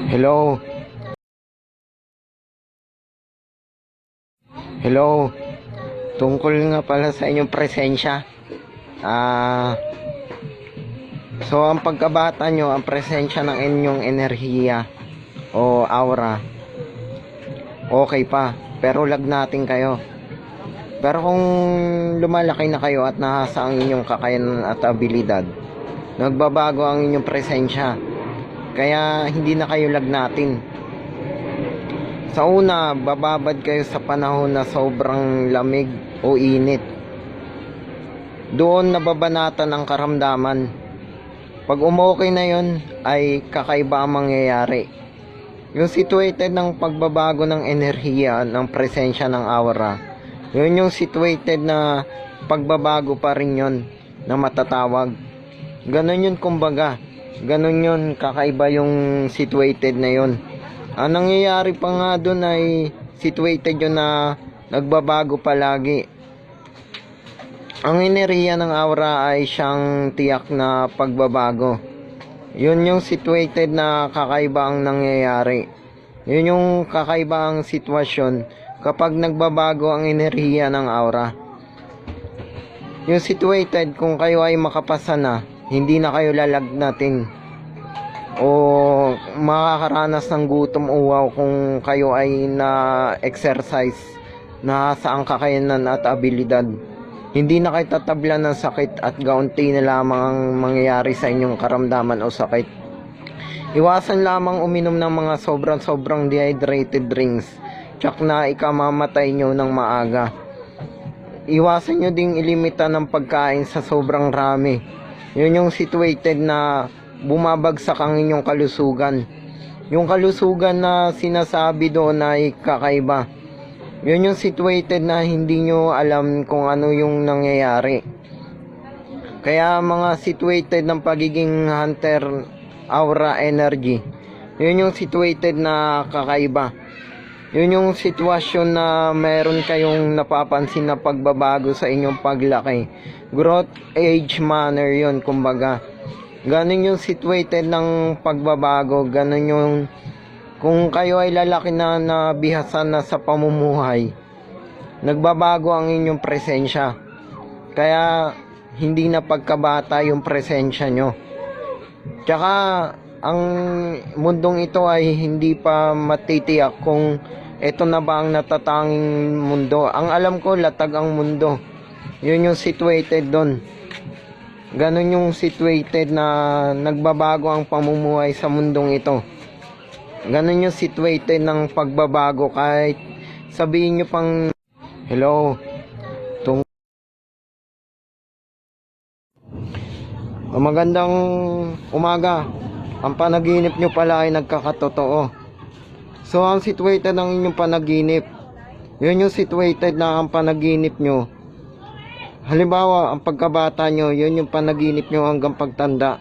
Hello. Hello. Tungkol nga pala sa inyong presensya. So ang pagkabata nyo, ang presensya ng inyong enerhiya o aura, okay pa. Pero lagnatin kayo. Pero kung lumalaki na kayo at nahasa ang inyong kakayanan at abilidad, nagbabago ang inyong presensya. Kaya hindi na kayo lagnatin. Sa una, bababad kayo sa panahon na sobrang lamig o init. Doon nababanatan ang karamdaman. Pag umokay na yon, ay kakaiba ang mangyayari. Yung situated ng pagbabago ng enerhiya, ng presensya ng aura, yun yung situated na pagbabago pa rin yun, na matatawag. Ganon yun kumbaga. Ganon yun, kakaiba yung situated na yun. Ang nangyayari pa nga doon ay situated yun na nagbabago palagi. Ang enerhiya ng aura ay siyang tiyak na pagbabago. Yun yung situated na kakaiba ang nangyayari. Yun yung kakaiba ang sitwasyon kapag nagbabago ang enerhiya ng aura. Yung situated, kung kayo ay makapasa na, hindi na kayo lalagnatin o makakaranas ng gutom o uhaw kung kayo ay na-exercise na saang kakayanan at abilidad. Hindi na kayo tatablan ng sakit at gaunti na lamang ang mangyayari sa inyong karamdaman o sakit. Iwasan lamang uminom ng mga sobrang dehydrated drinks, tsak na ikamamatay nyo ng maaga. Iwasan nyo ding ilimita ng pagkain sa sobrang rami. Yun yung situated na bumabagsak ang inyong kalusugan. Yung kalusugan na sinasabi doon ay kakaiba. Yun yung situated na hindi nyo alam kung ano yung nangyayari. Kaya mga situated ng pagiging hunter aura energy, yun yung situated na kakaiba. Yun yung sitwasyon na meron kayong napapansin na pagbabago sa inyong paglaki. Growth, age, manner yun kumbaga. Ganun yung situated ng pagbabago. Ganun yung kung kayo ay lalaki na nabihasan na sa pamumuhay, nagbabago ang inyong presensya. Kaya hindi na pagkabata yung presensya nyo. Tsaka ang mundong ito ay hindi pa matitiyak kung ito na ba ang natatanging mundo. Ang alam ko, latag ang mundo. Yun yung situated doon. Ganon yung situated na nagbabago ang pamumuhay sa mundong ito. Ganon yung situated ng pagbabago kahit sabihin nyo pang hello. Magandang umaga. Ang panaginip nyo pala ay nagkakatotoo. So ang situated ng inyong panaginip, yun yung situated na ang panaginip nyo. Halimbawa, ang pagkabata nyo, yun yung panaginip nyo hanggang pagtanda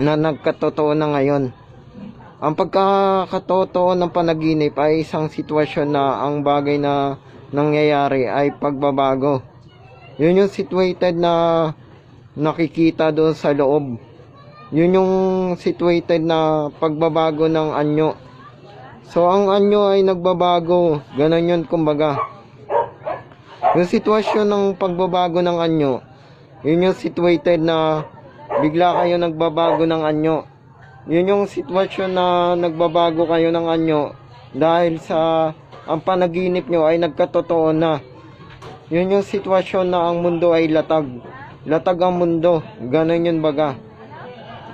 na nagkatotoo na ngayon. Ang pagkakatotoo ng panaginip ay isang sitwasyon na ang bagay na nangyayari ay pagbabago. Yun yung situated na nakikita doon sa loob. Yun yung situated na pagbabago ng anyo. So ang anyo ay nagbabago. Ganon yun kumbaga. Yung sitwasyon ng pagbabago ng anyo, yun yung situated na bigla kayo nagbabago ng anyo. Yun yung sitwasyon na nagbabago kayo ng anyo dahil sa ang panaginip nyo ay nagkatotoo na. Yun yung sitwasyon na ang mundo ay latag. Latag ang mundo. Ganon yun baga.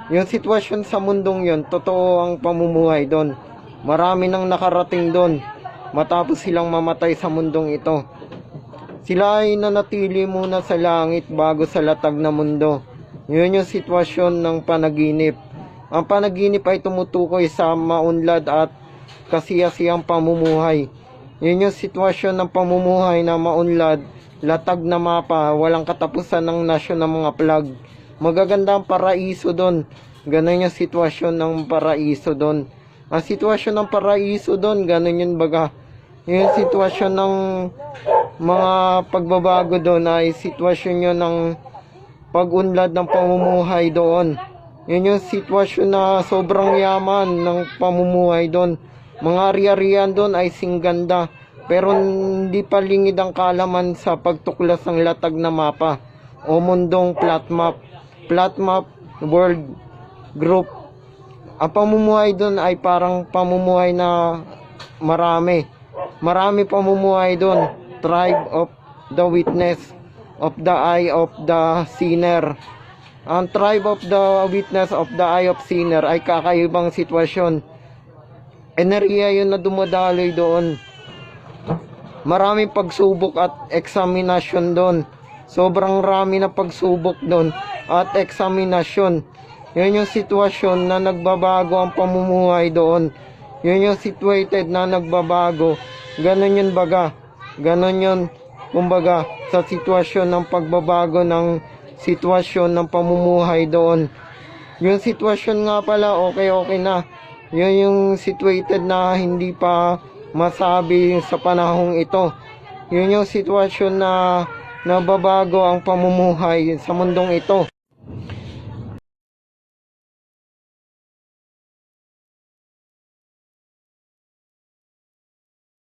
Yung sitwasyon sa mundong yun, totoo ang pamumuhay doon. Marami nang nakarating doon matapos silang mamatay sa mundong ito. Sila ay nanatili muna sa langit bago sa latag na mundo. Yun yung sitwasyon ng panaginip. Ang panaginip ay tumutukoy sa maunlad at kasiyasiyang pamumuhay. Yun yung sitwasyon ng pamumuhay na maunlad, latag na mapa, walang katapusan ng nasyon ng mga plag. Magaganda ang paraiso doon. Ganun yung sitwasyon ng paraiso doon. Ang sitwasyon ng paraiso doon, ganun yun baga. Yung sitwasyon ng mga pagbabago doon ay sitwasyon yun ng pag-unlad ng pamumuhay doon. Yun yung sitwasyon na sobrang yaman ng pamumuhay doon. Mga ari-arian doon ay singganda. Pero hindi pa lingid ang kalaman sa pagtuklas ng latag na mapa o mundong flat map. Flat map world group. Ang pamumuhay doon ay parang pamumuhay na marami. Marami pamumuhay doon. Tribe of the witness, of the eye of the sinner. Ang tribe of the witness of the eye of sinner ay kakaibang sitwasyon. Enerhiya yun na dumadaloy doon. Maraming pagsubok at eksaminasyon doon. Sobrang rami na pagsubok doon at eksaminasyon. Yun yung sitwasyon na nagbabago ang pamumuhay doon. Yun yung situated na nagbabago. Ganon yun baga. Ganon yun kumbaga sa sitwasyon ng pagbabago ng sitwasyon ng pamumuhay doon. Yung sitwasyon nga pala okay na. Yun yung situated na hindi pa masabi sa panahong ito. Yun yung sitwasyon na nababago ang pamumuhay sa mundong ito.